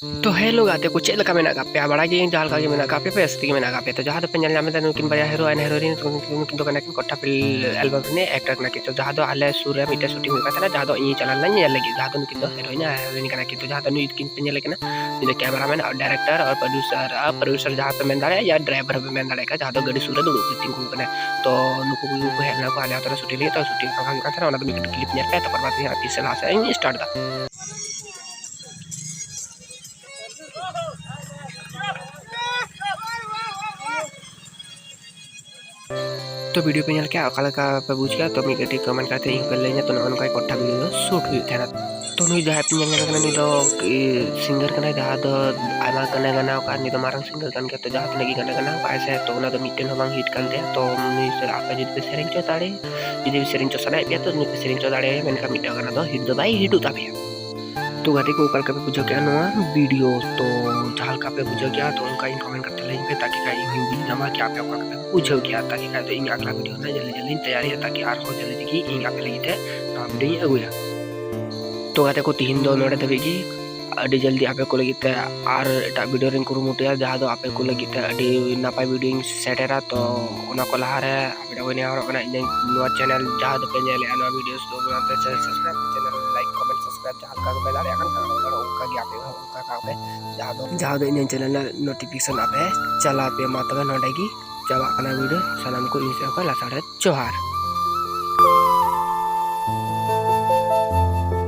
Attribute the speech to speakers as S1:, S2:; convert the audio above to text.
S1: तो हेलो गाते को चेक मेना पे बड़ा जहाँ का मेना पे बेस्ती मेना पे तो जहाँ पे नामे नुकिन बाया हिरो एंड हिरोइन नुकिन किन कोठा फिल एल्बम ने एक्टर कना तो जहाँ आले सुर मिट्टे शूटिंग होता जहाँ इन चलाना लगे जहाँ नुकिन हिरोइन हिरोइन कना तो जहाँ नुकिन पे लेकिन कैमरामैन और डायरेक्टर और प्रोड्यूसर जहाँ पे मेन दाड़े या ड्राइवर पे मेन दाड़े जहाँ गड़ी सुर दुड़ूब तिंगू तो नुकू को हेलना को आले शूटिंग लगे तो शूटिंग क्लिप पे तो बाद लास्ट स्टार्ट दा तो वीडियो पे क्या अकालका पे बुझ गया तो मिगटी कमेंट करते इन पे लेना तो नन का कोठा वीडियो शूट हुई था तो नुई जहाँ पे नी दो सिंगर कना जहाँ दो आयमा गाना गाना का नी दो मारंग सिंगर कन के तो जहाँ तने गाना गाना का ऐसे तो ना दो मिटन हमांग हिट कन दे तो नुई से आपका जिद पे सेरिंग चो ताड़े जिद सेरिंग चो सनाई पे तो नुई पे सेरिंग चो ताड़े मैंने का मिटा गाना दो हिट दो भाई हिट उता पे तो गाते को कल पे बुझो क्या नवा वीडियो तो जहाँ का पे बुझो क्या तो उनका इन कमेंट करते लें पे ताकि का इन भी नमा क्या पे आपका पे बुझो क्या ताकि का तो इन अगला वीडियो ना जल्दी जल्दी तैयारी है ताकि आर हो जल्दी देखी इन आप लगी थे ना वीडियो अगुया तो गाते को तीन दो नोड़े दबेगी अड़ी जल्दी आपे को लगी थे आर एटा वीडियो रिंग कुरुमुटिया जहाँ दो आपे को लगी थे अड़ी नापाई वीडियो सेटेरा तो उना को लहा रे आपे को ने और अपना इन नो चैनल जहाँ दो पे नेले अना वीडियोस तो बनाते channel subscribe channel like comment subscribe जहाँ का बेल आरे अकन उनका क्या पे उनका का पे जहाँ दो इन चैनल नोटिफिकेशन आपे चला पे मातबे नोडेगी जब अपना वीडियो सलाम को इन से को लासाड़े जोहार।